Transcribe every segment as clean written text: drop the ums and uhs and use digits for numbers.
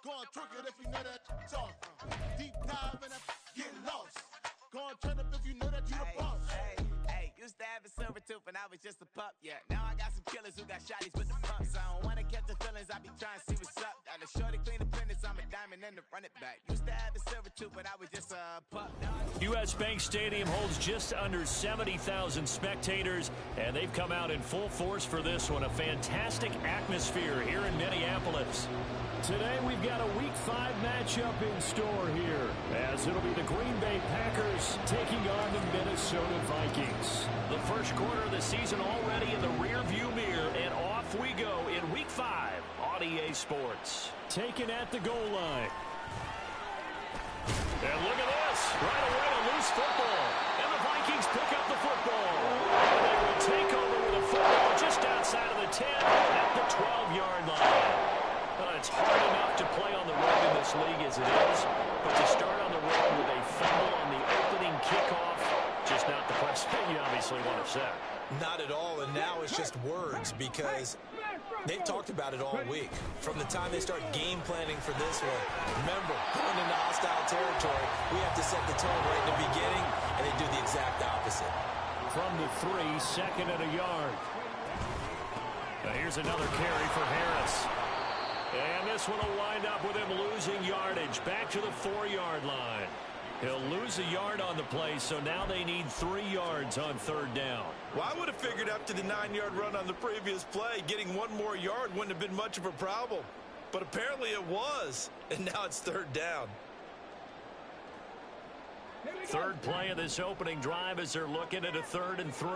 Go on, twerk it if you know that talk. Deep dive and get lost. Go on, turn up if you know that you the boss. Hey, used to have a silver tooth when I was just a pup, yeah. Now I got some killers who got shotties with the pumps. I don't wanna catch the feelings, I be trying to see what's up. Got a shorty clean the fitness, I'm a diamond and to run it back. Used to have a silver tooth when I was just a pup. U.S. Bank Stadium holds just under 70,000 spectators, and they've come out in full force for this one. A fantastic atmosphere here in Minneapolis. Today we've got a Week 5 matchup in store here, as it'll be the Green Bay Packers taking on the Minnesota Vikings. The first quarter of the season already in the rearview mirror, and off we go in Week 5 on EA Sports. Taken at the goal line. And look at this. Right away, a loose football. And the Vikings pick up the football. And they will take over with a football just outside of the 10 at the 12-yard line. It's hard enough to play on the road in this league as it is, but to start on the road with a fumble on the opening kickoff, just not the precedent you obviously want to set. Not at all, and now it's just words because they've talked about it all week. From the time they start game planning for this one, remember, going into hostile territory, we have to set the tone right in the beginning, and they do the exact opposite. From the 3, second and a yard. Now here's another carry for Harris. And this one will wind up with him losing yardage back to the 4-yard line. He'll lose a yard on the play, so now they need 3 yards on third down. Well, I would have figured after the 9-yard run on the previous play, getting 1 more yard wouldn't have been much of a problem. But apparently it was, and now it's third down. Third play of this opening drive as they're looking at a 3rd and 3.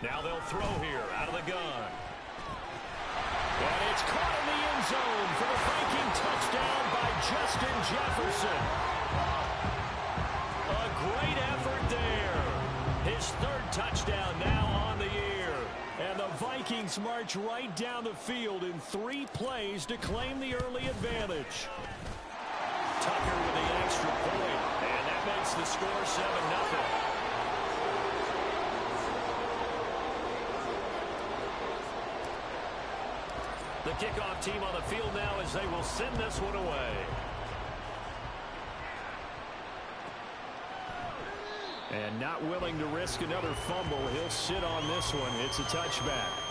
Now they'll throw here out of the gun. And it's caught in the end zone for the Viking touchdown by Justin Jefferson. A great effort there. His 3rd touchdown now on the year. And the Vikings march right down the field in 3 plays to claim the early advantage. Tucker with the extra point. And that makes the score 7-0. The kickoff team on the field now as they will send this one away. And not willing to risk another fumble, he'll sit on this one. It's a touchback.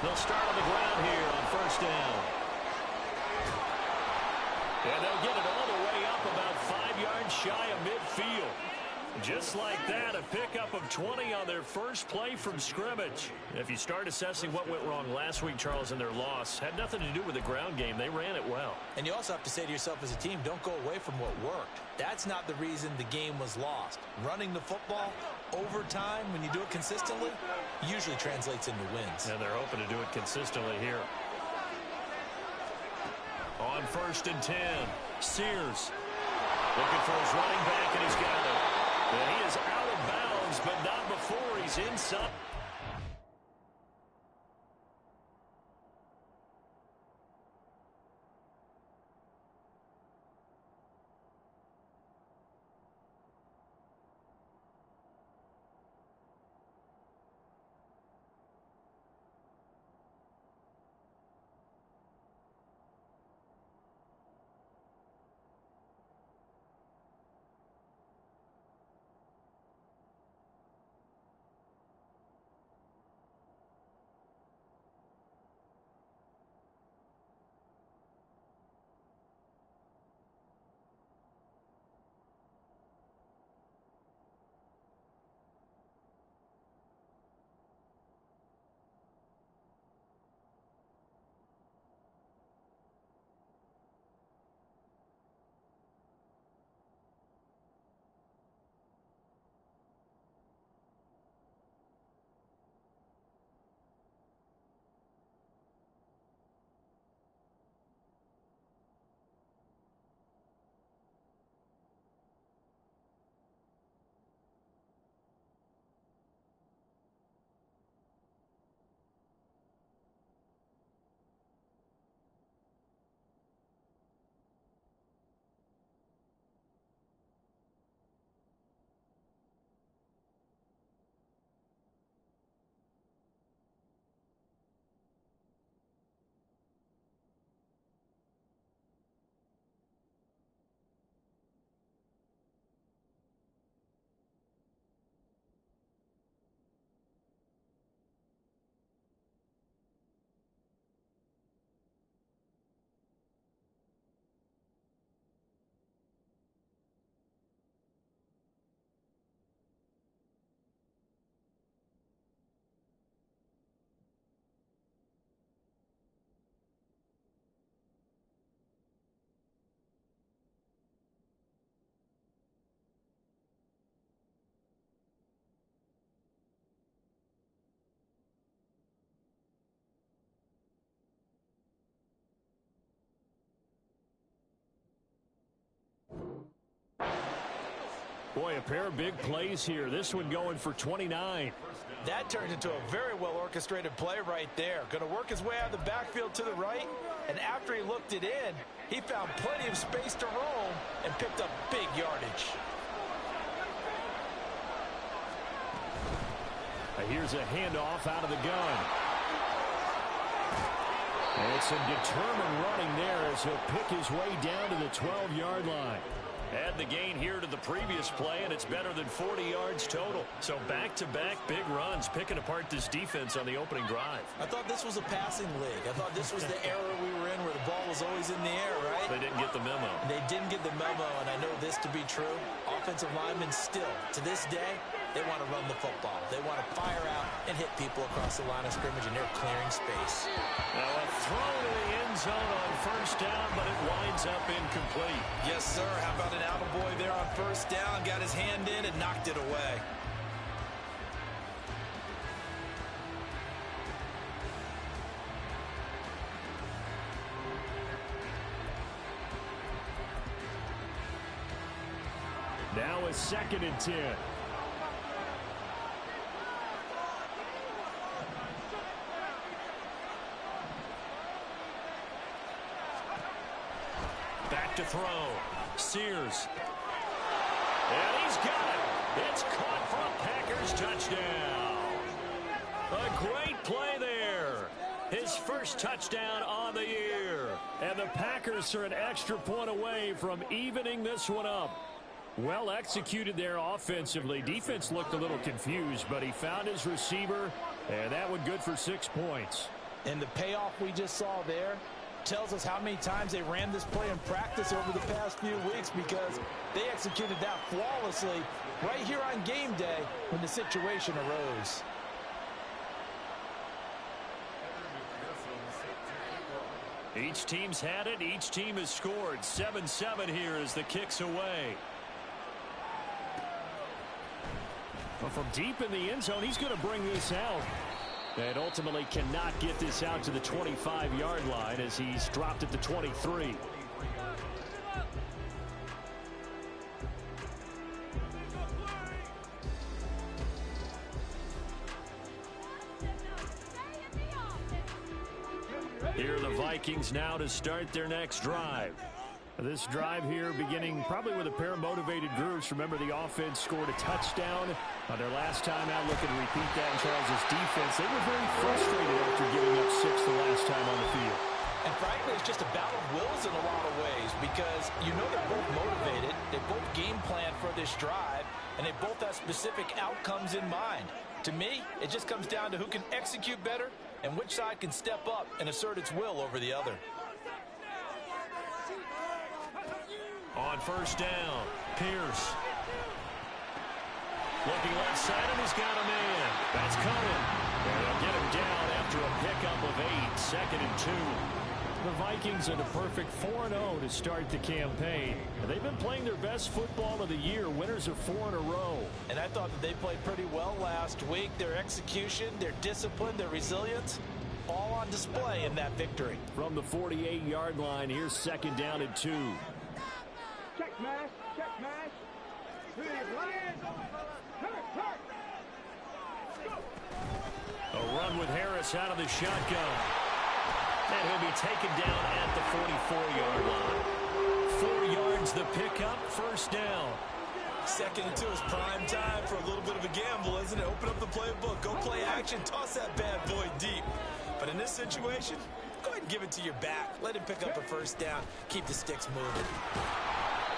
They'll start on the ground here on first down. And they'll get it all the way up about 5 yards shy of midfield. Just like that, a pickup of 20 on their first play from scrimmage. If you start assessing what went wrong last week, Charles, in their loss, had nothing to do with the ground game. They ran it well. And you also have to say to yourself as a team, don't go away from what worked. That's not the reason the game was lost. Running the football over time, when you do it consistently, usually translates into wins. And they're hoping to do it consistently here. On 1st and 10, Sears looking for his running back, and he's got it. And he is out of bounds, but not before he's inside. Boy, a pair of big plays here. This one going for 29. That turned into a very well-orchestrated play right there. Going to work his way out of the backfield to the right, and after he looked it in, he found plenty of space to roam and picked up big yardage. Here's a handoff out of the gun. And some determined running there as he'll pick his way down to the 12-yard line. Add the gain here to the previous play, and it's better than 40 yards total. So back-to-back big runs, picking apart this defense on the opening drive. I thought this was a passing league. I thought this was the era we were in where the ball was always in the air, right? They didn't get the memo. They didn't get the memo, and I know this to be true. Offensive linemen still, to this day, they want to run the football. They want to fire out and hit people across the line of scrimmage, and they're clearing space. Now a throw to the end zone on first down, but it winds up incomplete. Yes, sir. How about an attaboy there on first down? Got his hand in and knocked it away. Now a 2nd and 10. Back to throw. Sears. And he's got it. It's caught for a Packers touchdown. A great play there. His first touchdown on the year. And the Packers are an extra point away from evening this one up. Well executed there offensively. Defense looked a little confused, but he found his receiver, and that one good for 6 points. And the payoff we just saw there tells us how many times they ran this play in practice over the past few weeks, because they executed that flawlessly right here on game day when the situation arose. Each team's had it. Each team has scored. 7-7 here as the kick's away. Well, from deep in the end zone, he's going to bring this out. And ultimately cannot get this out to the 25-yard line as he's dropped at the 23. Here are the Vikings now to start their next drive. This drive here beginning probably with a pair of motivated groups. Remember, the offense scored a touchdown on their last time out. Looking to repeat that in Charles' defense. They were very frustrated after giving up 6 the last time on the field. And frankly, it's just a battle of wills in a lot of ways, because you know they're both motivated. They both game plan for this drive, and they both have specific outcomes in mind. To me, it just comes down to who can execute better and which side can step up and assert its will over the other. On first down, Pierce. Looking left side, and he's got a man. That's coming. And they'll get him down after a pickup of 8, 2nd and 2. The Vikings are the perfect 4-0 to start the campaign. They've been playing their best football of the year. Winners of 4 in a row. And I thought that they played pretty well last week. Their execution, their discipline, their resilience, all on display in that victory. From the 48-yard line, here's 2nd down and 2. Check smash, check smash. A run with Harris out of the shotgun. And he'll be taken down at the 44-yard line. 4 yards the pickup, first down. 2nd and 2 is prime time for a little bit of a gamble, isn't it? Open up the playbook, go play action, toss that bad boy deep. But in this situation, go ahead and give it to your back. Let him pick up a first down. Keep the sticks moving.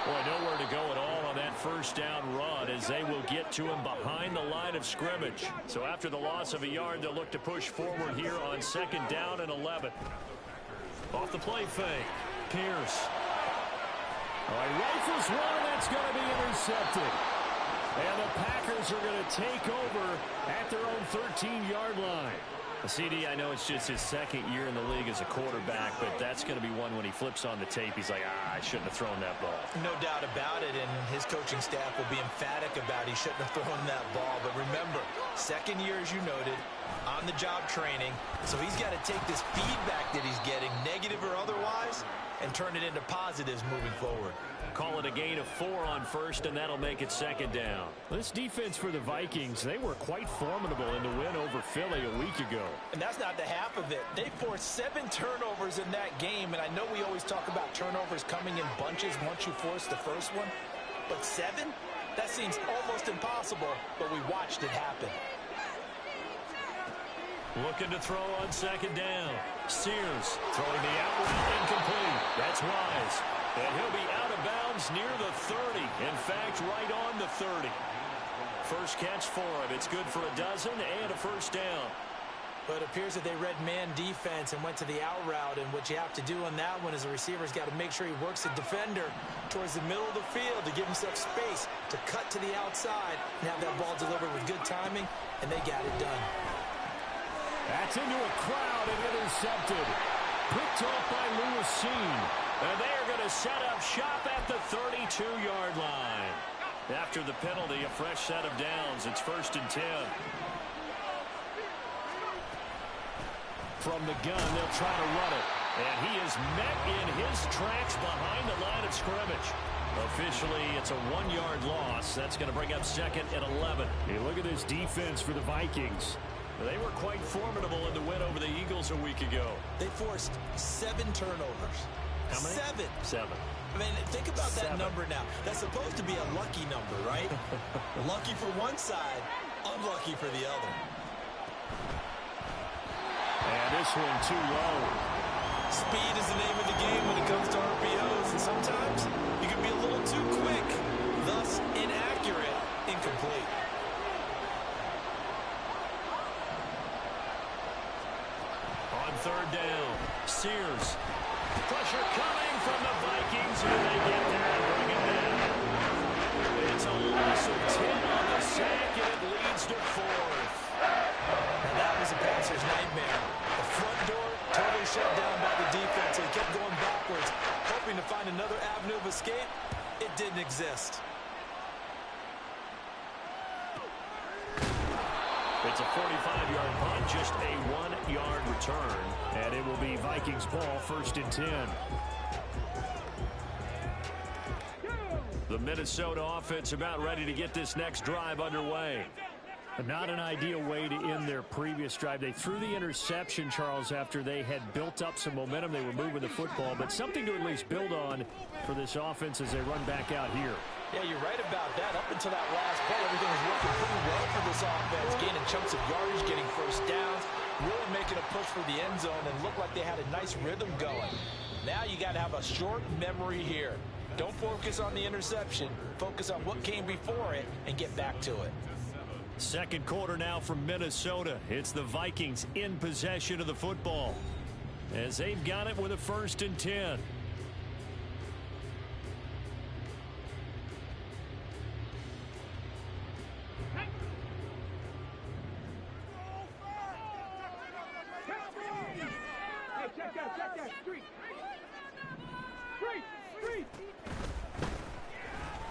Boy, nowhere to go at all on that first down run as they will get to him behind the line of scrimmage. So after the loss of a yard, they'll look to push forward here on 2nd down and 11. Off the play fake, Pierce. All right, rifles one, and that's going to be intercepted. And the Packers are going to take over at their own 13-yard line. CD, I know it's just his 2nd year in the league as a quarterback, but that's going to be one when he flips on the tape. He's like, I shouldn't have thrown that ball. No doubt about it, and his coaching staff will be emphatic about he shouldn't have thrown that ball. But remember, 2nd year, as you noted, on-the-job training, so he's got to take this feedback that he's getting, negative or otherwise, and turn it into positives moving forward. Call it a gain of 4 on first, and that'll make it second down. This defense for the Vikings, they were quite formidable in the win over Philly a week ago. And that's not the half of it. They forced 7 turnovers in that game, and I know we always talk about turnovers coming in bunches once you force the first one. But 7? That seems almost impossible, but we watched it happen. Looking to throw on second down. Sears throwing the out route incomplete. That's Wise. And he'll be out of bounds near the 30. In fact, right on the 30. First catch for him. It's good for a dozen and a first down. But it appears that they read man defense and went to the out route. And what you have to do on that one is the receiver's got to make sure he works the defender towards the middle of the field to give himself space to cut to the outside and have that ball delivered with good timing, and they got it done. That's into a crowd and intercepted. Picked off by Lewis Seen. And they are going to set up shop at the 32-yard line. After the penalty, a fresh set of downs. It's 1st and 10. From the gun, they'll try to run it. And he is met in his tracks behind the line of scrimmage. Officially, it's a 1-yard loss. That's going to bring up 2nd and 11. Hey, look at this defense for the Vikings. They were quite formidable in the win over the Eagles a week ago. They forced 7 turnovers. How many? 7. 7. I mean, think about that number now. That's supposed to be a lucky number, right? Lucky for one side, unlucky for the other. And this one too low. Speed is the name of the game when it comes to RPOs, and sometimes you can be a little too quick, thus inaccurate, incomplete. On 3rd down, Sears. Pressure coming from the Vikings, and they get there and bring it down. It's a loss of 10 on the sack, and it leads to 4th. And that was a passer's nightmare. The front door totally shut down by the defense. They kept going backwards, hoping to find another avenue of escape. It didn't exist. It's a 45-yard punt, just a 1-yard return. And it will be Vikings ball, 1st and 10. The Minnesota offense about ready to get this next drive underway. Not an ideal way to end their previous drive. They threw the interception, Charles, after they had built up some momentum. They were moving the football, but something to at least build on for this offense as they run back out here. Yeah, you're right about that. Up until that last play, everything was working pretty well for this offense. Gaining chunks of yardage, getting first downs, really making a push for the end zone, and looked like they had a nice rhythm going. Now you got to have a short memory here. Don't focus on the interception. Focus on what came before it and get back to it. Second quarter now from Minnesota. It's the Vikings in possession of the football as they've got it with a 1st and 10.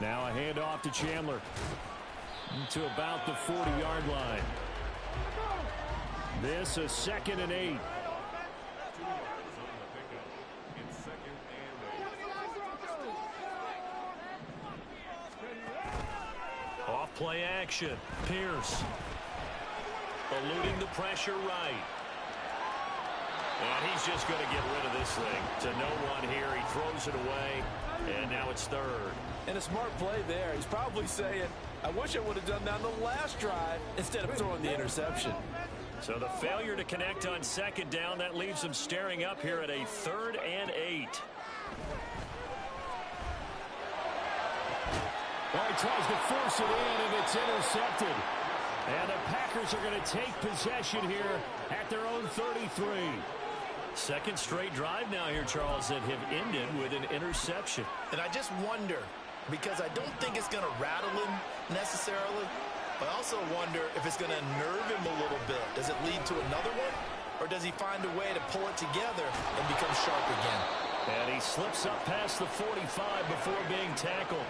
Now a handoff to Chandler. To about the 40-yard line. This a 2nd and 8. Off play action. Pierce. Eluding the pressure right. And he's just going to get rid of this thing. To no one here. He throws it away. And now it's 3rd. And a smart play there. He's probably saying, I wish I would have done that on the last drive instead of throwing the interception. So the failure to connect on 2nd down, that leaves them staring up here at a 3rd and 8. Well, he tries to force it in, and it's intercepted. And the Packers are going to take possession here at their own 33. Second straight drive now here, Charles, that have ended with an interception. And I just wonder, because I don't think it's going to rattle him necessarily, but I also wonder if it's going to nerve him a little bit. Does it lead to another one? Or does he find a way to pull it together and become sharp again? And he slips up past the 45 before being tackled.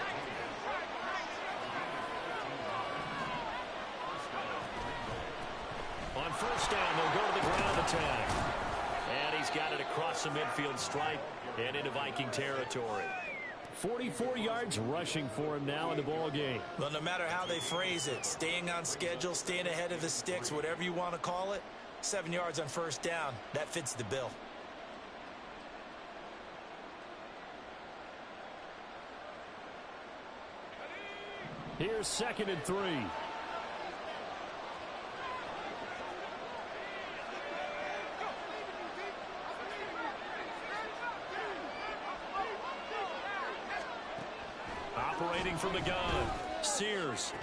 On 1st down, they'll go to the ground attack. And he's got it across the midfield stripe and into Viking territory. 44 yards rushing for him now in the ball game. Well, no matter how they phrase it, staying on schedule, staying ahead of the sticks, whatever you want to call it, 7 yards on first down, that fits the bill. Here's 2nd and 3. Operating from the gun, Sears.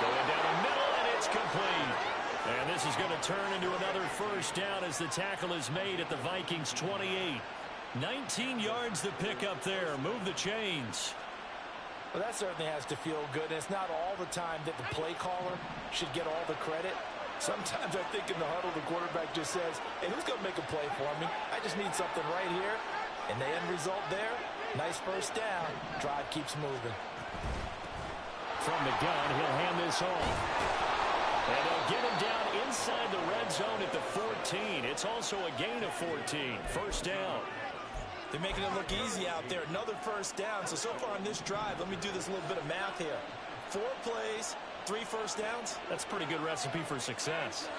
Going down the middle, and it's complete. And this is going to turn into another first down as the tackle is made at the Vikings 28. 19 yards to pick up there. Move the chains. Well, that certainly has to feel good. And it's not all the time that the play caller should get all the credit. Sometimes I think in the huddle, the quarterback just says, hey, who's going to make a play for me? I just need something right here. And the end result there, nice first down. Drive keeps moving. From the gun, he'll hand this off. And they'll get him down inside the red zone at the 14. It's also a gain of 14. First down. They're making it look easy out there. Another first down. So far on this drive, let me do this little bit of math here. 4 plays, 3 first downs. That's a pretty good recipe for success.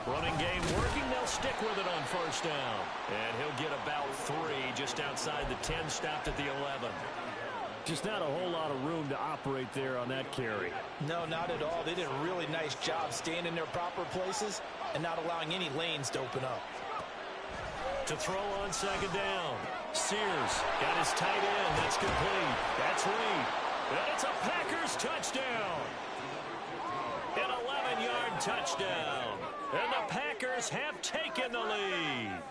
Running game working. They'll stick with it on first down. And he'll get about 3 just outside the 10, stopped at the 11. Just not a whole lot of room to operate there on that carry. No, not at all. They did a really nice job staying in their proper places and not allowing any lanes to open up. To throw on second down. Sears got his tight end. That's complete. That's Reed. And it's a Packers touchdown. An 11-yard touchdown. And the Packers have taken the lead.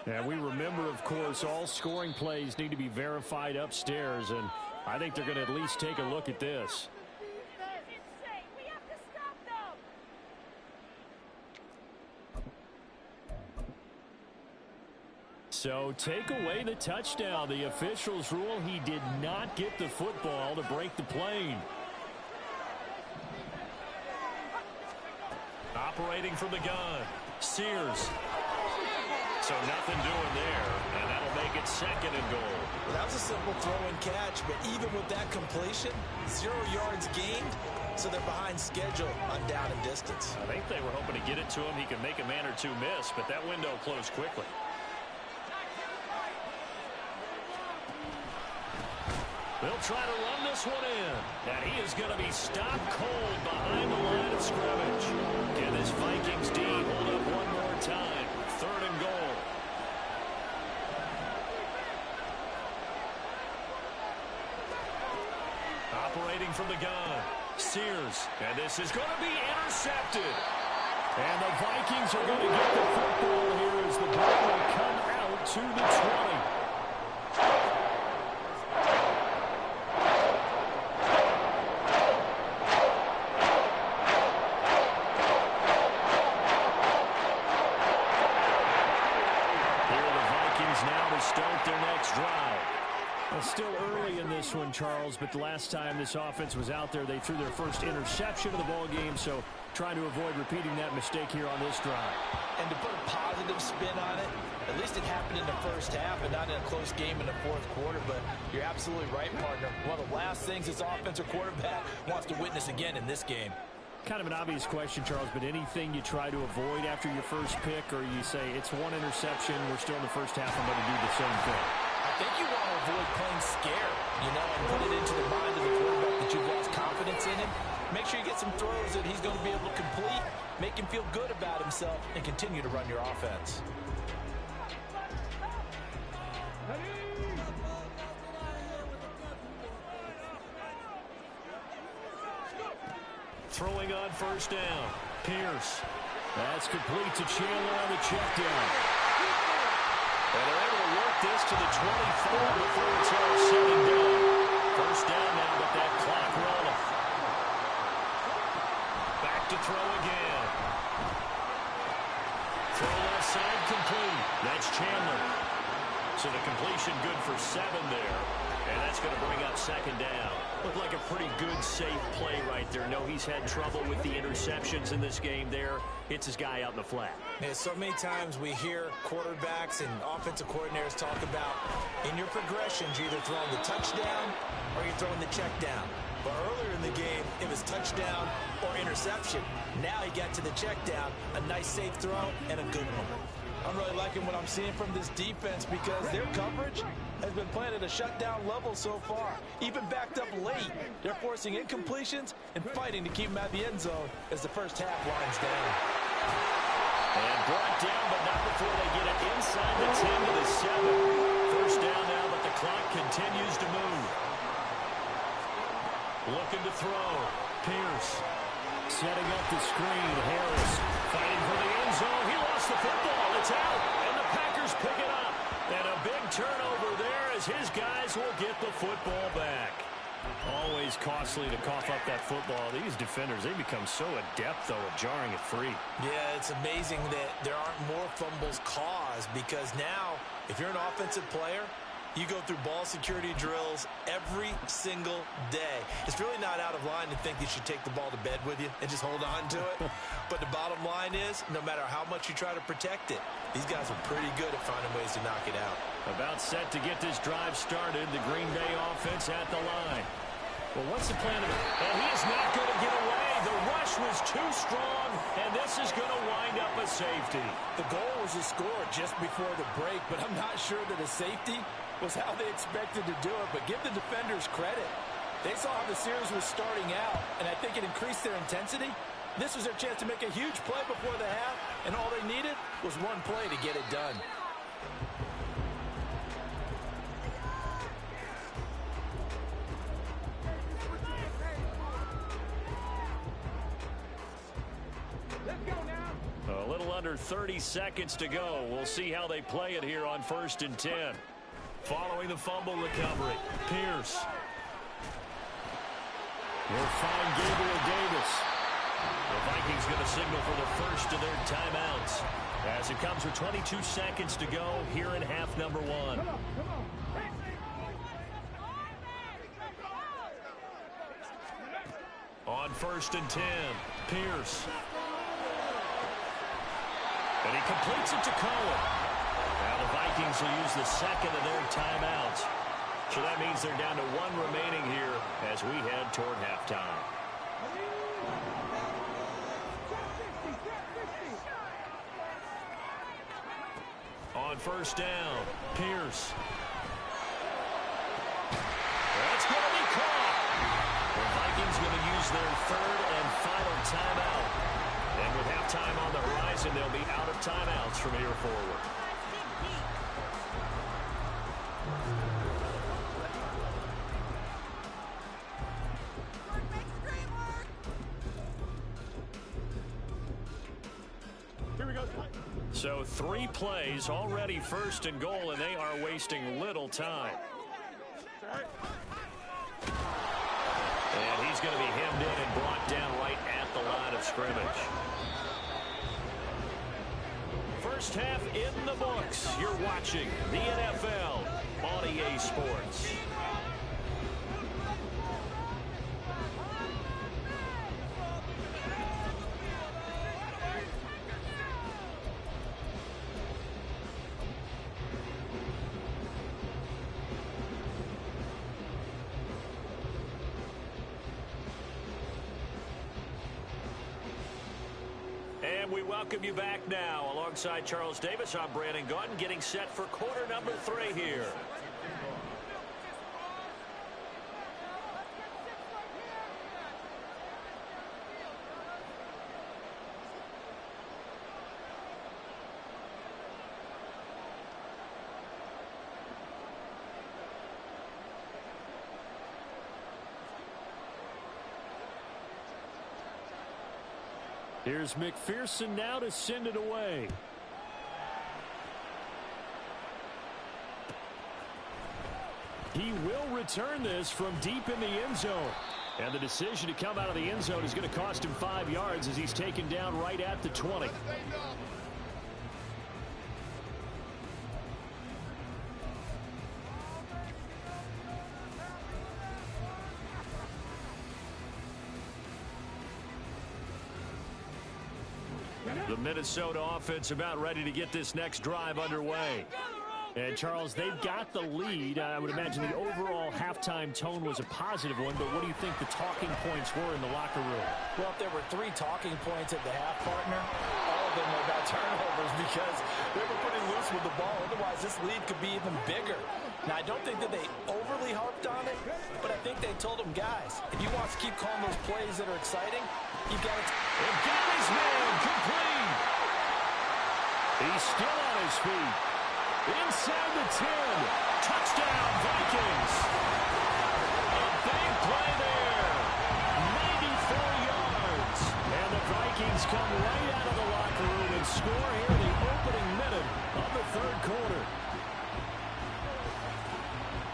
And we remember, of course, all scoring plays need to be verified upstairs, and I think they're going to at least take a look at this. So take away the touchdown. The officials rule he did not get the football to break the plane. Operating from the gun, Sears. So nothing doing there, and that'll make it 2nd and goal. Well, that was a simple throw and catch, but even with that completion, 0 yards gained, so they're behind schedule on down and distance. I think they were hoping to get it to him. He could make a man or two miss, but that window closed quickly. They'll try to run this one in, and he is going to be stopped cold behind the line of scrimmage. Can this Vikings D hold up one more time? 3rd and goal. Operating from the gun, Sears, and this is going to be intercepted. And the Vikings are going to get the football here as the ball will come out to the 20. Still early in this one, Charles, but the last time this offense was out there, they threw their first interception of the ball game, so trying to avoid repeating that mistake here on this drive. And to put a positive spin on it, at least it happened in the first half and not in a close game in the 4th quarter, but you're absolutely right, partner. One of the last things this offensive quarterback wants to witness again in this game. Kind of an obvious question, Charles, but anything you try to avoid after your first pick, or you say it's one interception, we're still in the first half, I'm going to do the same thing? I think you want to avoid playing scared, and put it into the mind of the quarterback that you've lost confidence in him. Make sure you get some throws that he's going to be able to complete, make him feel good about himself, and continue to run your offense. Throwing on first down, Pierce. That's complete to Chandler on the check down. And they're able to work this to the 24 before it's all said and done. First down now, but that clock rolling. Back to throw again. Throw left side complete. That's Chandler. So the completion good for 7 there. And that's going to bring up second down. Looked like a pretty good, safe play right there. No, he's had trouble with the interceptions in this game there. Hits his guy out in the flat. Yeah, so many times we hear quarterbacks and offensive coordinators talk about in your progressions, you're either throwing the touchdown or you're throwing the check down. But earlier in the game, it was touchdown or interception. Now he got to the check down, a nice safe throw, and a good one. I'm really liking what I'm seeing from this defense because their coverage has been playing at a shutdown level so far. Even backed up late, they're forcing incompletions and fighting to keep them at the end zone as the first half winds down. And brought down, but not before they get it inside the 10 to the 7. First down now, but the clock continues to move. Looking to throw. Pierce. Setting up the screen. Harris fighting for the end zone. He lost the football. It's out. And the Packers pick it up. And a big turnover there as his guys will get the football back. Always costly to cough up that football. These defenders, they become so adept, though, at jarring it free. Yeah, it's amazing that there aren't more fumbles caused because now, if you're an offensive player, you go through ball security drills every single day. It's really not out of line to think you should take the ball to bed with you and just hold on to it. But the bottom line is, no matter how much you try to protect it, these guys are pretty good at finding ways to knock it out. About set to get this drive started. The Green Bay offense at the line. Well, what's the plan of it? And he is not going to get away. The rush was too strong, and this is going to wind up a safety. The goal was to score just before the break, but I'm not sure that a safety was how they expected to do it. But give the defenders credit. They saw how the series was starting out, and I think it increased their intensity. This was their chance to make a huge play before the half, and all they needed was one play to get it done. A little under 30 seconds to go. We'll see how they play it here on 1st and 10. Following the fumble recovery, Pierce. We'll find Gabriel Davis. The Vikings going to signal for the first of their timeouts as it comes with 22 seconds to go here in half number 1. On 1st and 10, Pierce. And he completes it to Cohen. Now the Vikings will use the second of their timeouts. So that means they're down to 1 remaining here as we head toward halftime. On 1st down, Pierce. That's going to be caught. The Vikings going to use their 3rd and final timeout. And with halftime on the horizon, they'll be out of timeouts from here forward. So 3 plays, already 1st and goal, and they are wasting little time. And he's going to be hemmed in and brought down right at the line of scrimmage. First half in the books. You're watching the NFL on EA Sports. And we welcome you back now. Alongside Charles Davis, I'm Brandon Gaudin, getting set for quarter number 3 here. Here's McPherson now to send it away. He will return this from deep in the end zone. And the decision to come out of the end zone is going to cost him 5 yards as he's taken down right at the 20. The Minnesota offense about ready to get this next drive underway. And, Charles, they've got the lead. I would imagine the overall halftime tone was a positive one, but what do you think the talking points were in the locker room? Well, if there were 3 talking points at the half, partner, all of them were about turnovers because they were pretty loose with the ball. Otherwise, this lead could be even bigger. Now, I don't think that they overly harped on it, but I think they told them, guys, if you want to keep calling those plays that are exciting, you've got to... And got his man complete. He's still on his feet. Inside the 10. Touchdown, Vikings. A big play there. 94 yards. And the Vikings come right out of the locker room and score here in the opening minute of the third quarter.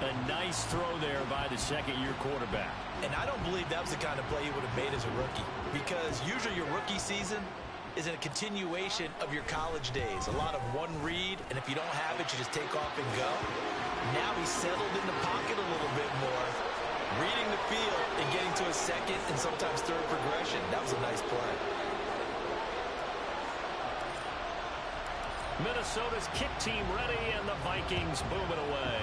A nice throw there by the second-year quarterback. And I don't believe that was the kind of play he would have made as a rookie, because usually your rookie season is a continuation of your college days. A lot of one read, and if you don't have it, you just take off and go. Now he's settled in the pocket a little bit more, reading the field and getting to a second and sometimes third progression. That was a nice play. Minnesota's kick team ready, and the Vikings booming away.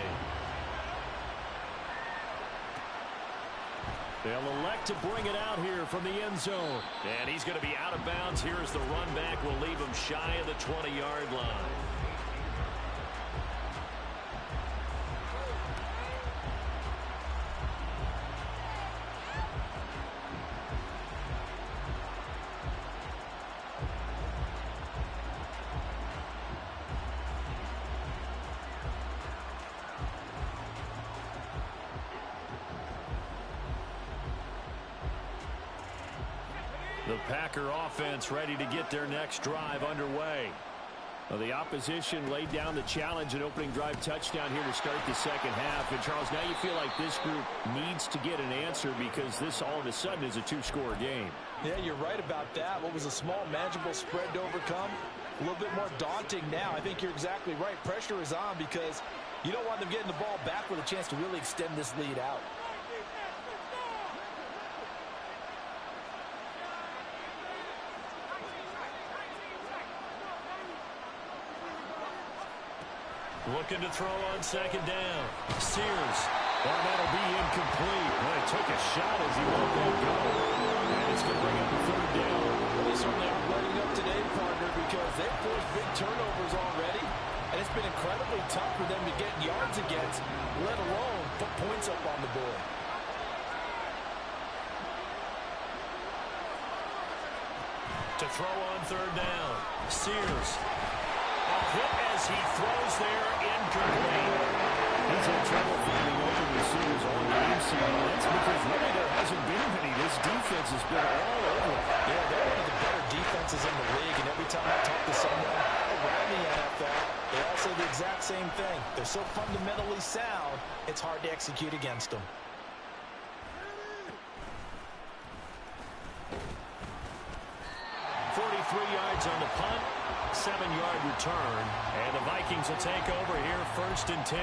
They'll elect to bring it out here from the end zone. And he's going to be out of bounds here as the run back will leave him shy of the 20-yard line. The Packer offense ready to get their next drive underway. Well, the opposition laid down the challenge and opening drive touchdown here to start the second half. And, Charles, now you feel like this group needs to get an answer because this all of a sudden is a 2-score game. Yeah, you're right about that. What was a small, manageable spread to overcome, a little bit more daunting now. I think you're exactly right. Pressure is on because you don't want them getting the ball back with a chance to really extend this lead out. Looking to throw on second down. Sears. Well, that'll be incomplete. Well, he took a shot as he let that go. And it's going to bring up a third down. Well, they certainly aren't letting up today, partner, because they've forced big turnovers already. And it's been incredibly tough for them to get yards against, let alone put points up on the board. To throw on third down. Sears. A hit as he throws there, incomplete. He's had trouble finding open receivers all game, so that's because really there hasn't been any. This defense has been all over. Yeah, they're one of the better defenses in the league, and every time I talk to someone around the NFL, they all say the exact same thing. They're so fundamentally sound, it's hard to execute against them. Yards on the punt, 7-yard return, and the Vikings will take over here 1st and 10.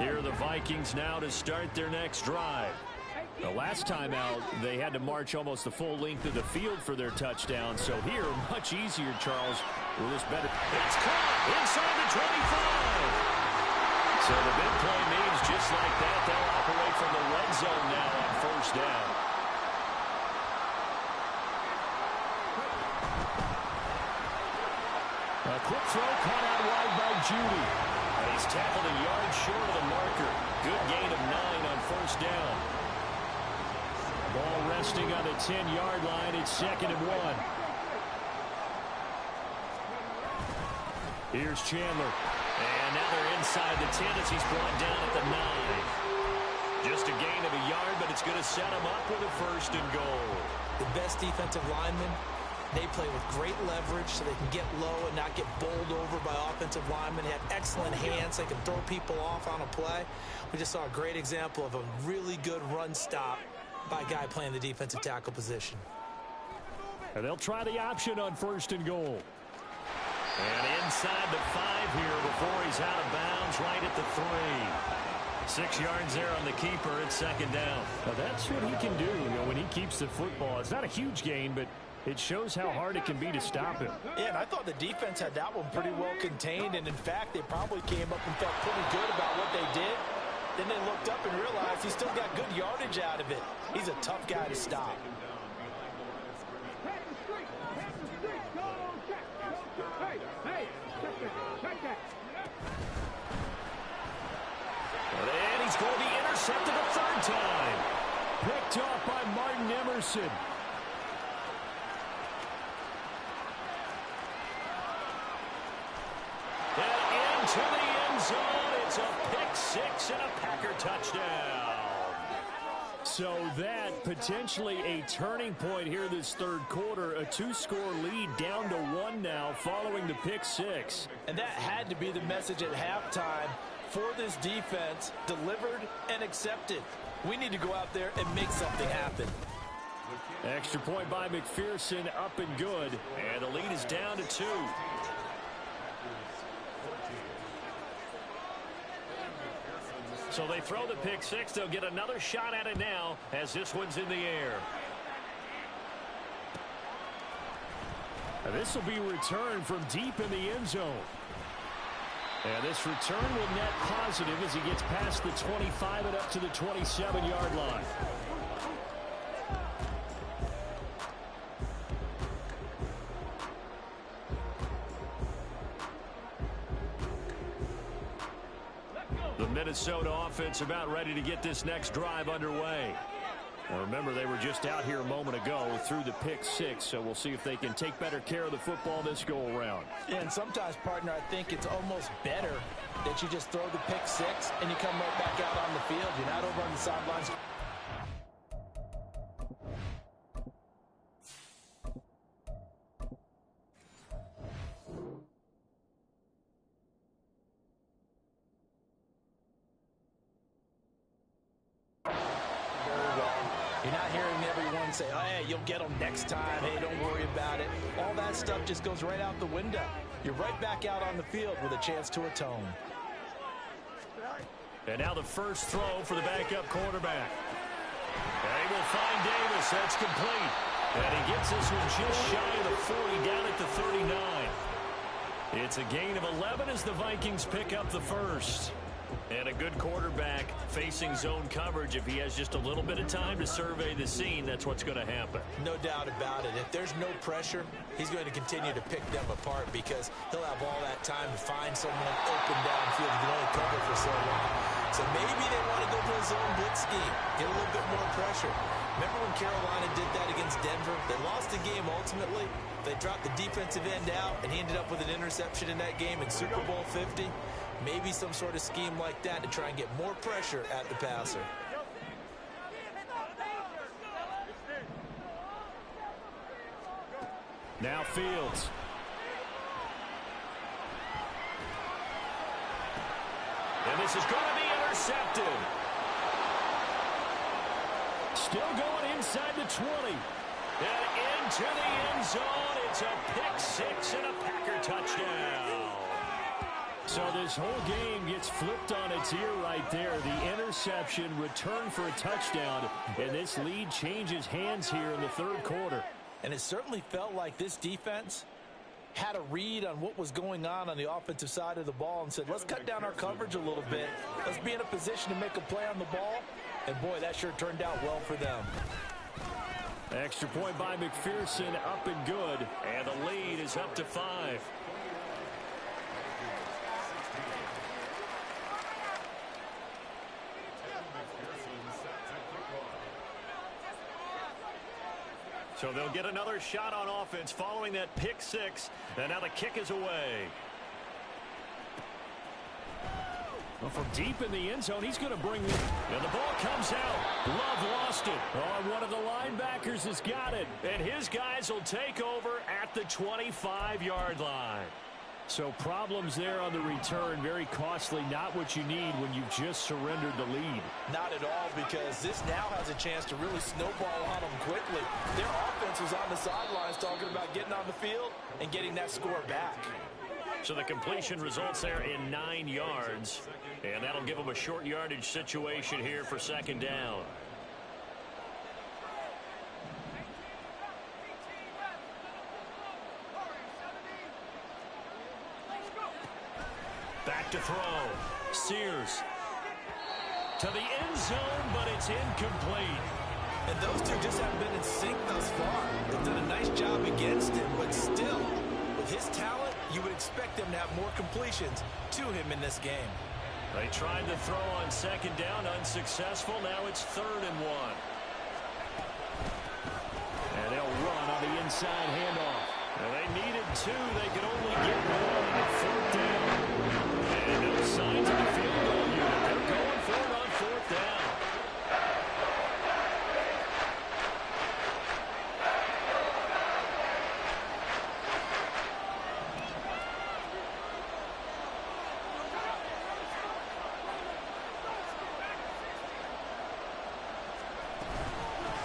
Here are the Vikings now to start their next drive. The last time out, they had to march almost the full length of the field for their touchdown. So here, much easier, Charles, with this better. It's caught inside the 25. So the big play means just like that, they'll operate from the red zone now on 1st down. A quick throw caught out wide by Judy. And he's tackled a yard short of the marker. Good gain of 9 on 1st down. Ball resting on the 10-yard line. It's 2nd and 1. Here's Chandler. And now they're inside the 10 as he's brought down at the 9. Just a gain of a yard, but it's going to set him up with a 1st and goal. The best defensive linemen, they play with great leverage so they can get low and not get bowled over by offensive linemen. They have excellent hands. They can throw people off on a play. We just saw a great example of a really good run stop by a guy playing the defensive tackle position. And they'll try the option on 1st and goal. And inside the 5 here before he's out of bounds right at the 3. 6 yards there on the keeper. It's second down. Now that's what he can do, when he keeps the football. It's not a huge gain, but it shows how hard it can be to stop him. Yeah, and I thought the defense had that one pretty well contained, and in fact, they probably came up and felt pretty good about what they did. Then they looked up and realized he's still got good yardage out of it. He's a tough guy to stop. And he's going to be intercepted a third time. Picked off by Martin Emerson. And into the end zone. It's a pick six and a Packer touchdown. So that potentially a turning point here this third quarter. A 2-score lead down to 1 now following the pick six. And that had to be the message at halftime for this defense, delivered and accepted. We need to go out there and make something happen. Extra point by McPherson, up and good. And the lead is down to 2. So they throw the pick six. They'll get another shot at it now as this one's in the air. And this will be returned from deep in the end zone. And this return will net positive as he gets past the 25 and up to the 27-yard line. The Minnesota offense about ready to get this next drive underway. Now remember, they were just out here a moment ago through the pick six, so we'll see if they can take better care of the football this go-around. Yeah, and sometimes, partner, I think it's almost better that you just throw the pick six and you come right back out on the field. You're not over on the sidelines. You're not hearing everyone say, oh, hey, you'll get them next time. Hey, don't worry about it. All that stuff just goes right out the window. You're right back out on the field with a chance to atone. And now the first throw for the backup quarterback. They will find Davis. That's complete. And he gets this one just shy of the 40, down at the 39. It's a gain of 11 as the Vikings pick up the first. And a good quarterback facing zone coverage. If he has just a little bit of time to survey the scene, that's what's going to happen. No doubt about it. If there's no pressure, he's going to continue to pick them apart because he'll have all that time to find someone open downfield. He can only cover for so long. So maybe they want to go to a zone blitz scheme, get a little bit more pressure. Remember when Carolina did that against Denver? They lost the game ultimately. They dropped the defensive end out, and he ended up with an interception in that game in Super Bowl 50. Maybe some sort of scheme like that to try and get more pressure at the passer. Now Fields. And this is going to be intercepted. Still going inside the 20. And into the end zone. It's a pick six and a Packer touchdown. So this whole game gets flipped on its ear right there. The interception, return for a touchdown, and this lead changes hands here in the third quarter. And it certainly felt like this defense had a read on what was going on the offensive side of the ball and said, let's cut down our coverage a little bit. Let's be in a position to make a play on the ball. And, boy, that sure turned out well for them. Extra point by McPherson, up and good. And the lead is up to 5. So they'll get another shot on offense following that pick six. And now the kick is away. Well, from deep in the end zone, he's going to bring it. And the ball comes out. Love lost it. Oh, one of the linebackers has got it. And his guys will take over at the 25-yard line. So problems there on the return. Very costly. Not what you need when you've just surrendered the lead. Not at all, because this now has a chance to really snowball on them quickly. Their offense was on the sidelines talking about getting on the field and getting that score back. So the completion results there in 9 yards. And that'll give them a short yardage situation here for second down. Back to throw. Sears to the end zone, but it's incomplete. And those two just haven't been in sync thus far. They've done a nice job against him, but still, with his talent, you would expect them to have more completions to him in this game. They tried to throw on second down, unsuccessful. Now it's 3rd and 1. And they'll run on the inside handoff. And they needed 2. They could only get 1. 4th down. And no signs of the field goal unit. They're going for it on 4th down.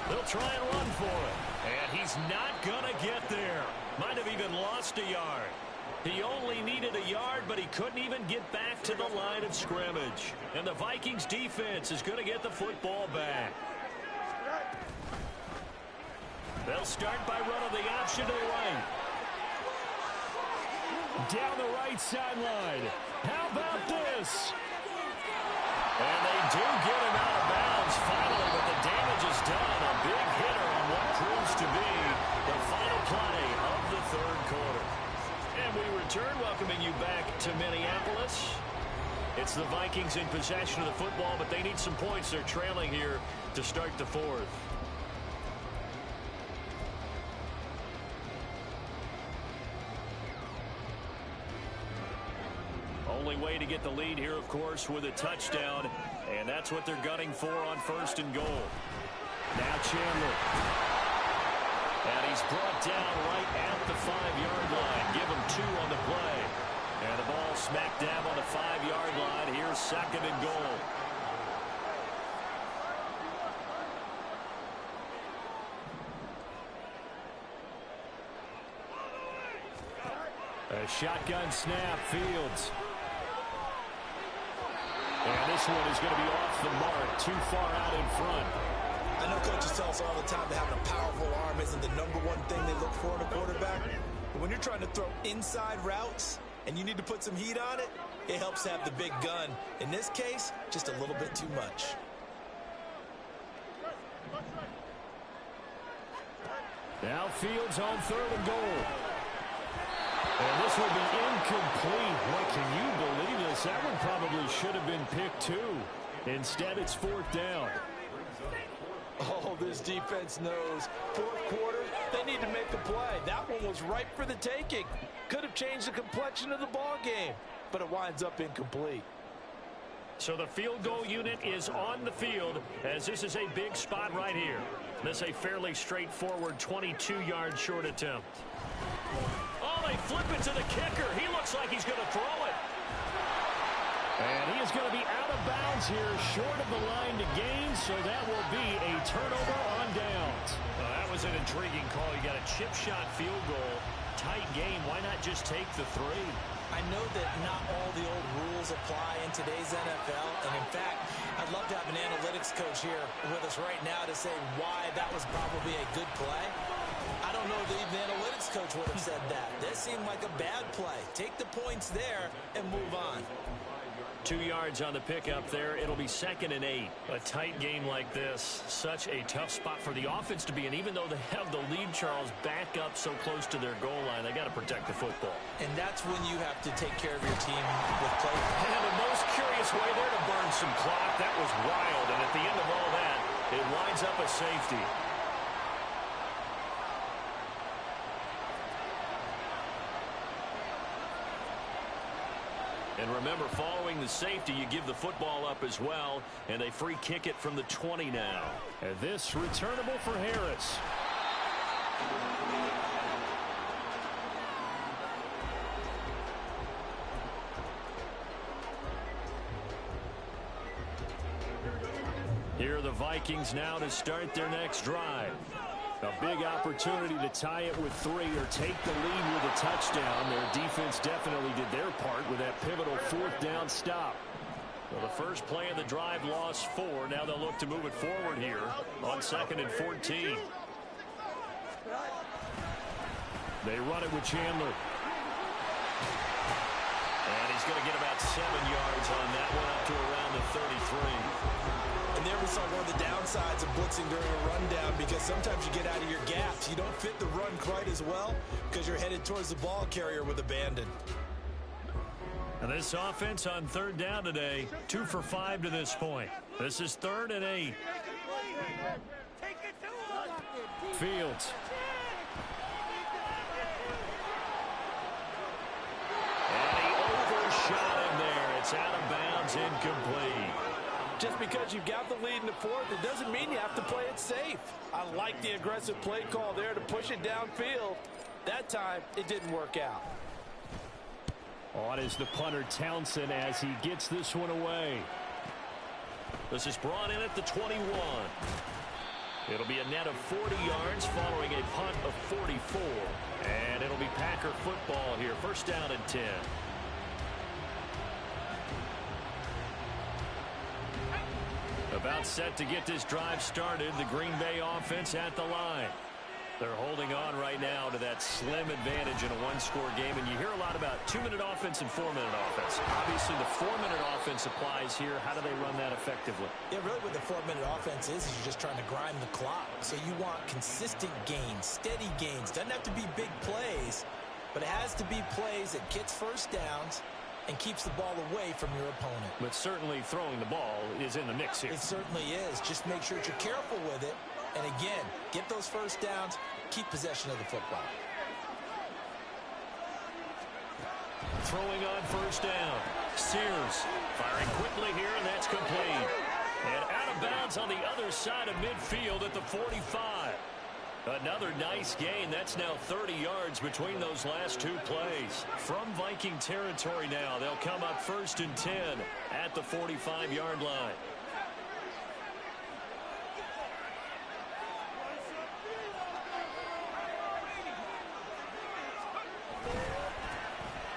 They'll try and run for it. And he's not going to get there. Might have even lost a yard. He only needed a yard, but he couldn't even get back to the line of scrimmage. And the Vikings defense is going to get the football back. They'll start by running the option to the right. Down the right sideline. How about this? And they do get him out of bounds finally, but the damage is done. A big hitter on what proves to be the final play of the 3rd quarter. And we return, welcoming you back to Minneapolis. It's the Vikings in possession of the football, but they need some points. They're trailing here to start the 4th. Only way to get the lead here, of course, with a touchdown. And that's what they're gunning for on 1st and goal. Now Chandler. And he's brought down right at the 5-yard line. Give him 2 on the play. And the ball smack dab on the 5-yard line. Here's 2nd and goal. A shotgun snap, Fields. And this one is going to be off the mark, too far out in front. I know coaches tell us all the time that having a powerful arm isn't the #1 thing they look for in a quarterback. But when you're trying to throw inside routes and you need to put some heat on it, it helps to have the big gun. In this case, just a little bit too much. Now Fields on 3rd and goal. And this will be incomplete. What, can you believe this? That one probably should have been picked 2. Instead, it's 4th down. Oh, this defense knows. 4th quarter, they need to make a play. That one was ripe for the taking. Could have changed the complexion of the ball game, but it winds up incomplete. So the field goal unit is on the field, as this is a big spot right here. This is a fairly straightforward 22-yard short attempt. Oh, they flip it to the kicker. He looks like he's going to throw it. And he is going to be out of bounds here, short of the line to gain, so that will be a turnover on downs. Well, that was an intriguing call. You got a chip shot field goal. Tight game. Why not just take the 3? I know that not all the old rules apply in today's NFL, and in fact, I'd love to have an analytics coach here with us right now to say why that was probably a good play. I don't know that even the analytics coach would have said that. This seemed like a bad play. Take the points there and move on. 2 yards on the pickup there. It'll be 2nd and 8. A tight game like this, such a tough spot for the offense to be in. Even though they have the lead, Charles, back up so close to their goal line, they got to protect the football. And that's when you have to take care of your team with play. And the most curious way there to burn some clock. That was wild. And at the end of all that, it winds up a safety. And remember, following the safety, you give the football up as well, and they free kick it from the 20 now. And this returnable for Harris. Here are the Vikings now to start their next drive. A big opportunity to tie it with 3 or take the lead with a touchdown. Their defense definitely did their part with that pivotal 4th down stop. Well, the first play of the drive lost 4. Now they'll look to move it forward here on 2nd and 14. They run it with Chandler. And he's going to get about 7 yards on that one, up to around the 33. And there we saw one of the downsides of blitzing during a rundown, because sometimes you get out of your gaps. You don't fit the run quite as well because you're headed towards the ball carrier with abandon. And this offense on 3rd down today, 2 for 5 to this point. This is 3rd and 8. Fields. And he overshot him there. It's out of bounds, incomplete. Just because you've got the lead in the 4th, it doesn't mean you have to play it safe. I like the aggressive play call there to push it downfield. That time, it didn't work out. On is the punter, Townsend, as he gets this one away. This is brought in at the 21. It'll be a net of 40 yards following a punt of 44. And it'll be Packer football here. 1st down and 10. About set to get this drive started. The Green Bay offense at the line. They're holding on right now to that slim advantage in a 1-score game. And you hear a lot about 2-minute offense and 4-minute offense. Obviously, the 4-minute offense applies here. How do they run that effectively? Yeah, really what the 4-minute offense is you're just trying to grind the clock. So you want consistent gains, steady gains. Doesn't have to be big plays, but it has to be plays that gets first downs and keeps the ball away from your opponent. But certainly throwing the ball is in the mix here. It certainly is. Just make sure that you're careful with it. And again, get those first downs, keep possession of the football. Throwing on 1st down. Sears firing quickly here, and that's complete. And out of bounds on the other side of midfield at the 45. Another nice gain. That's now 30 yards between those last 2 plays. From Viking territory now, they'll come up 1st and 10 at the 45-yard line.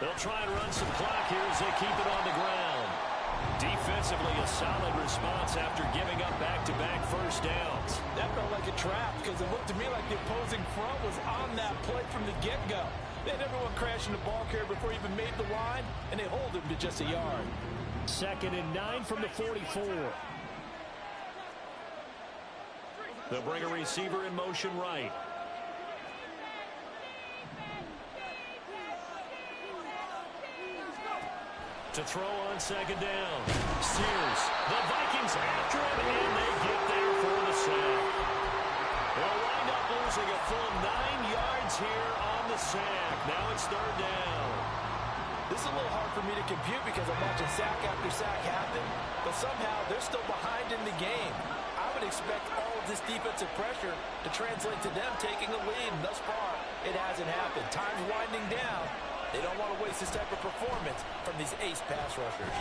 They'll try and run some clock here as they keep it on the ground. Defensively, a solid response after giving up back-to-back first downs. That felt like a trap because it looked to me like the opposing front was on that play from the get-go. They had everyone crashing the ball carrier before he even made the line, and they hold him to just a yard. 2nd and 9 from the 44. They'll bring a receiver in motion right. To throw on 2nd down. Sears. The Vikings after him, and they get there for the sack. They'll wind up losing a full 9 yards here on the sack. Now it's 3rd down. This is a little hard for me to compute because I'm watching sack after sack happen, but somehow they're still behind in the game. I would expect all of this defensive pressure to translate to them taking a lead, and thus far, it hasn't happened. Time's winding down. They don't want to waste this type of performance from these ace pass rushers.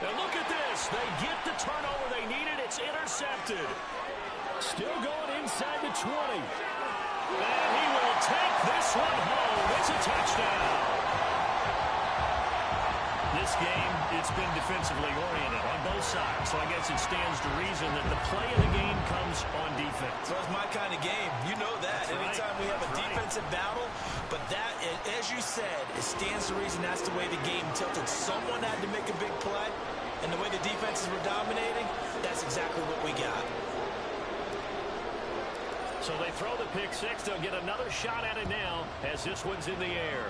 And look at this. They get the turnover they needed. It's intercepted. Still going inside the 20. And he will take this one home. It's a touchdown. This game, it's been defensively oriented on both sides. So I guess it stands to reason that the play of the game comes on defense. So it's my kind of game. You know that. That's Anytime right. we have a defensive battle, but that, as you said, it stands to reason that's the way the game tilted. Someone had to make a big play, and the way the defenses were dominating, that's exactly what we got. So they throw the pick six. They'll get another shot at it now as this one's in the air.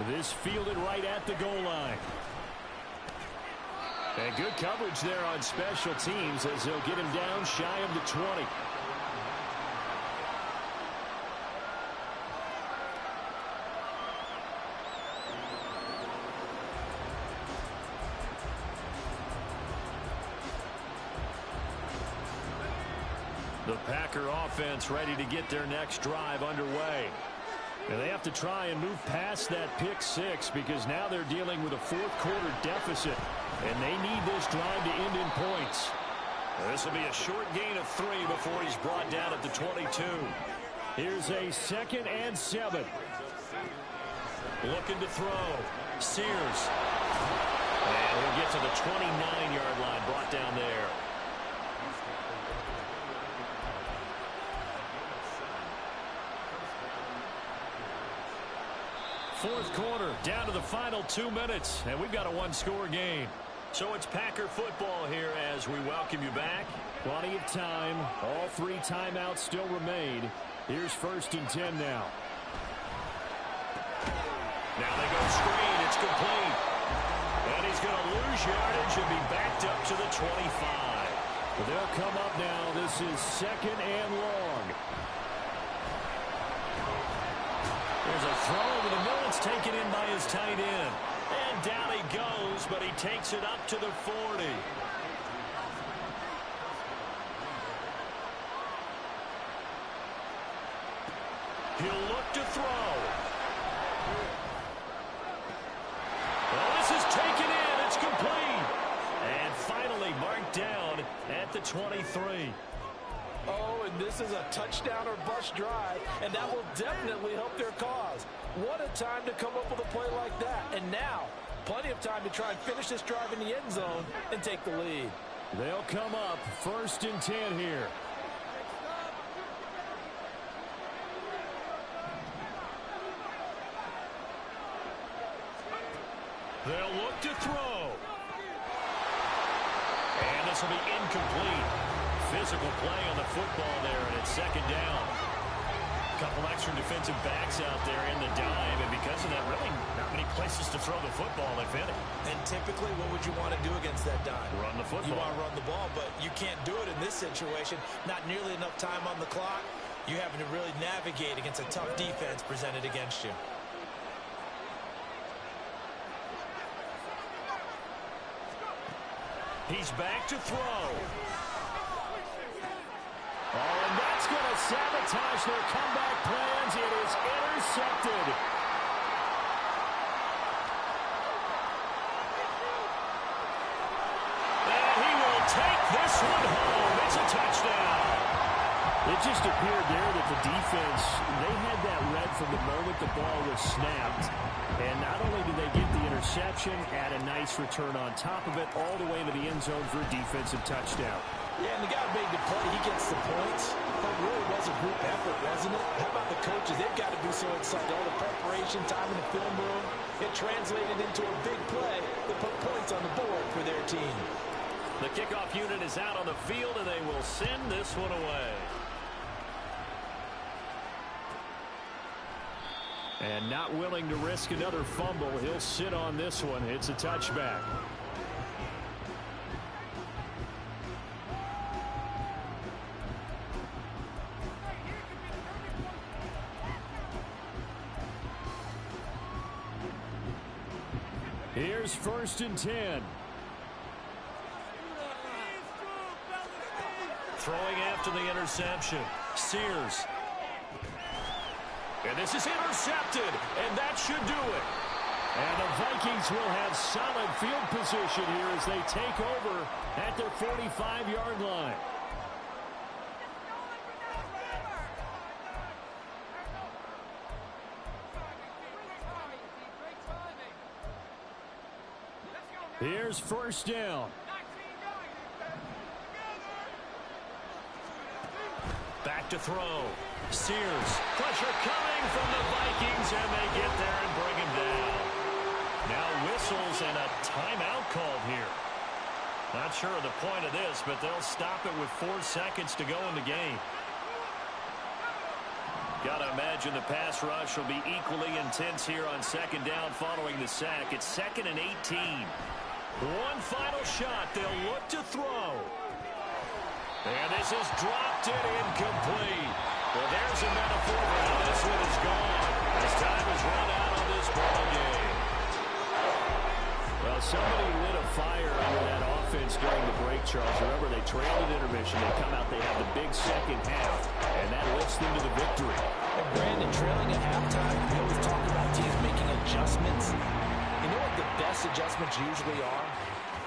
This fielded right at the goal line. And good coverage there on special teams as they'll get him down shy of the 20. The Packer offense ready to get their next drive underway. And they have to try and move past that pick six because now they're dealing with a fourth quarter deficit. And they need this drive to end in points. This will be a short gain of 3 before he's brought down at the 22. Here's a 2nd and 7. Looking to throw. Sears. And he'll get to the 29-yard line, brought down there. Fourth quarter, down to the final 2 minutes, and we've got a one-score game. So it's Packer football here as we welcome you back. Plenty of time. All 3 timeouts still remain. Here's 1st and 10 now. Now they go screen. It's complete. And he's going to lose yardage and be backed up to the 25. They'll come up now. This is 2nd and long. There's a throw over the middle. It's taken in by his tight end. And down he goes, but he takes it up to the 40. He'll look to throw. Well, this is taken in. It's complete. And finally marked down at the 23. Oh, and this is a touchdown or bust drive, and that will definitely help their cause. What a time to come up with a play like that. And now, plenty of time to try and finish this drive in the end zone and take the lead. They'll come up 1st and 10 here. They'll look to throw. And this will be incomplete. Physical play on the football there, and it's 2nd down. A couple extra defensive backs out there in the dime, and because of that, really not many places to throw the football, if any. And typically, what would you want to do against that dime? Run the football. You want to run the ball, but you can't do it in this situation. Not nearly enough time on the clock. You having to really navigate against a tough defense presented against you. He's back to throw. Oh, and that's going to sabotage their comeback plans. It is intercepted. And he will take this one home. It's a touchdown. It just appeared there that the defense, they had that read from the moment the ball was snapped. And not only did they get the interception, add a nice return on top of it, all the way to the end zone for a defensive touchdown. Yeah, and the guy made the play. He gets the points. But it really was a group effort, wasn't it? How about the coaches? They've got to be so excited. All the preparation time in the film room, it translated into a big play that put points on the board for their team. The kickoff unit is out on the field, and they will send this one away. And not willing to risk another fumble, he'll sit on this one. It's a touchback. Here's 1st and 10. Throwing after the interception. Sears. And this is intercepted, and that should do it. And the Vikings will have solid field position here as they take over at their 45-yard line. Here's 1st down. Back to throw. Sears. Pressure coming from the Vikings, and they get there and bring him down. Now whistles and a timeout called here. Not sure of the point of this, but they'll stop it with 4 seconds to go in the game. Got to imagine the pass rush will be equally intense here on 2nd down following the sack. It's 2nd and 18. One final shot. They'll look to throw. And this is dropped and incomplete. Well, there's a metaphor for how this one is gone. As time has run out on this ball game. Well, somebody lit a fire under that offense during the break, Charles. Remember, they trailed at intermission. They come out, they have the big second half, and that lifts them to the victory. And Brandon, trailing at halftime, we always talk about teams making adjustments. You know what the best adjustments usually are?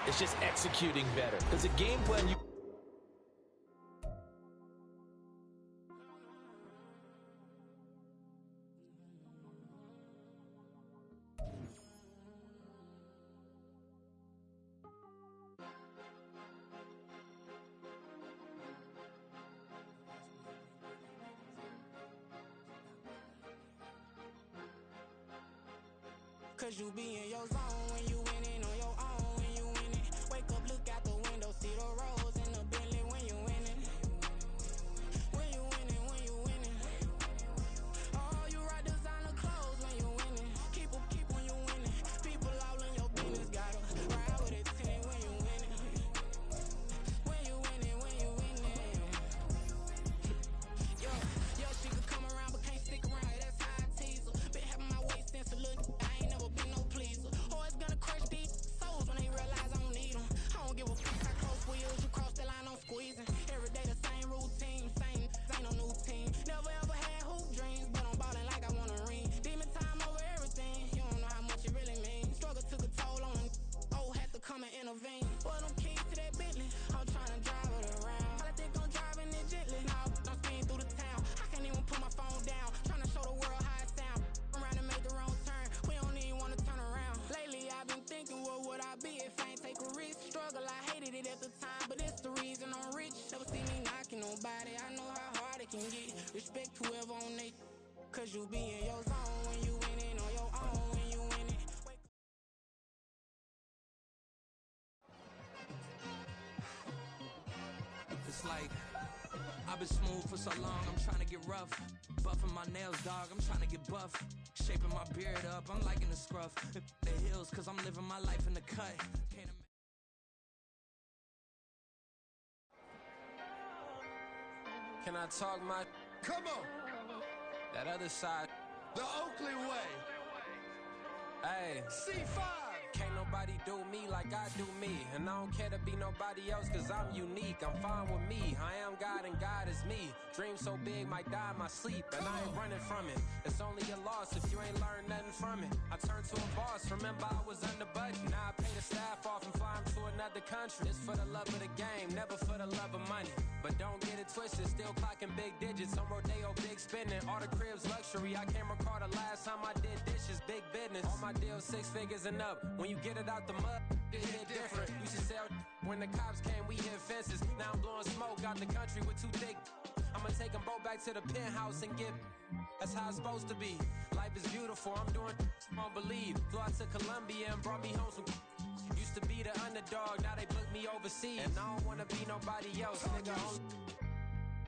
It's just executing better. Because the game plan you... Cause you be in your zone when you winning on your own when you winning. Wake up, look out the window, see the rose in the Bentley when you winning. When you winning, when you winning. Oh, you rock designer clothes when you winning. Keep when you winning. People all in your business, gotta ride with it tinted when you winning. When you winning, when you winning. Yo, she could come around but can't stick around. That's how I tease her. Been having my way since a little. I ain't never been no pleaser. Always gonna crush these souls when they realize I don't need them. I don't give a fuck how close we is. You cross the line, I'm squeezing. Every day the same routine, same ain't no new team. Never ever had hoop dreams, but I'm ballin' like I want a ring. Demon time over everything. You don't know how much it really means. Struggle took a toll on them. Oh, had to come and intervene. Boy, them keys to that Bentley. I'm tryna drive it around. I think I'm driving it gently. Now I'm speeding through the town. I can't even put my phone down. Tryna show the world how it sound. Around and make the wrong turn. We don't even wanna turn around. Lately I've been thinking, what would I be if I ain't take a risk? Struggle, I hated it at the time, but it's the reason I'm rich. Never see me knocking nobody. I know how hard it can get. Respect whoever on they. Cause you be in your zone when you winning on your own when you winning. It's like I've been smooth for so long, I'm trying to get rough. Buffing my nails, dog, I'm trying to get buff. Shaping my beard up, I'm liking the scruff. The hills, cause I'm living my life in the cut. Can't Can I talk my? Come on, That other side. the Oakley way. Hey, C5. can't nobody do me like I do me. And I don't care to be nobody else cause I'm unique. I'm fine with me, I am God and God is me. Dream so big, might die in my sleep. And I ain't running from it. It's only a loss if you ain't learned nothing from it. I turned to a boss, remember I was under budget. Now I pay the staff off and fly 'em to another country. It's for the love of the game, never for the love of money. But don't get it twisted, still clocking big digits. On Rodeo, big spending, all the cribs luxury. I can't recall the last time I did dishes, big business. All my deals 6 figures and up. When you get it out the mud, it hit different. Used to sell when the cops came, we hit fences. Now I'm blowing smoke out the country with 2 thick. I'ma take them both back to the penthouse and get. That's how it's supposed to be. Life is beautiful, I'm doing won't believe. Flew out to Colombia and brought me home some. Used to be the underdog, now they book me overseas. And I don't wanna be nobody else, nigga.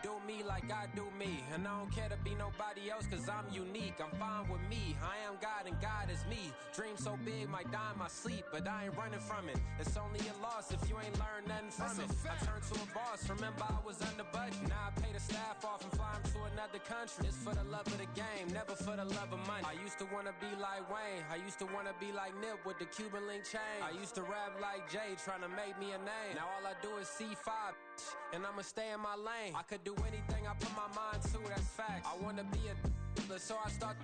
Do me like I do me. And I don't care to be nobody else cause I'm unique. I'm fine with me, I am God and God is me. Dream so big, might die in my sleep. But I ain't running from it. It's only a loss if you ain't learned nothing from it. I turned to a boss, remember I was under budget. Now I pay the staff off and fly 'em to another country. It's for the love of the game, never for the love of money. I used to wanna be like Wayne, I used to wanna be like Nip with the Cuban link chain. I used to rap like Jay, trying to make me a name. Now all I do is C5, and I'ma stay in my lane. I could do anything I put my mind to, that's facts. I wanna be a so I start.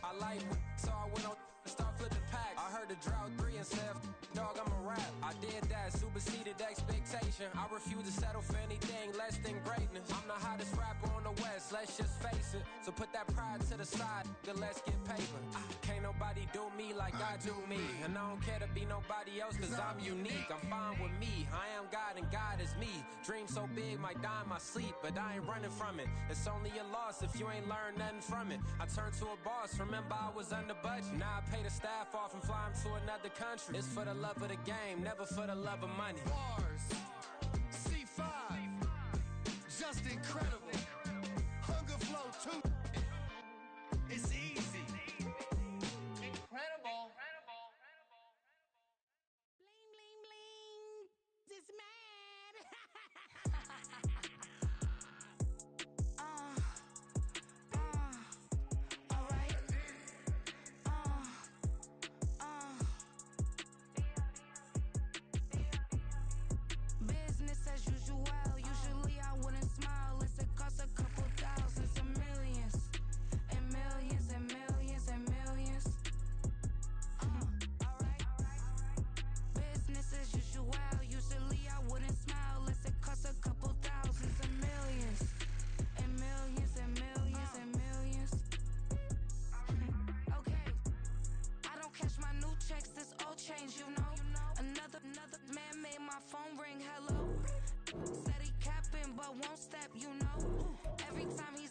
I like so I went on and start flipping packs. I heard the drought 3 and said, dog, I'm a rap. I did that, superseded expectation. I refuse to settle for anything less than greatness. I'm the hottest rapper on the West, let's just face it. So put that pride to the side, then let's get paper. Can't nobody do me like I do me. And I don't care to be nobody else cause I'm unique. I'm fine with me, I am God and God is me. Dream so big, might die in my sleep. But I ain't running from it. It's only a loss if you ain't learned nothing from it. I turned to a boss, remember I was under budget. Now I pay the staff off and fly 'em to another country. It's for the love of the game, never for the love of money. Bars. C5. Just incredible. Hunger flow too. It's easy. Incredible. Bling, bling, bling. This mad. All right. Business as usual. Usually I wouldn't smile. It's it costs a couple thousands and millions. And millions and millions and millions. Alright. Business as usual. Usually I wouldn't smile. Unless it costs a couple thousands and millions. And millions and millions and millions. Okay. I don't cash my new checks, this old change, you know. Another man made my phone ring, hello. Said he capping, but won't step, you know. Every time he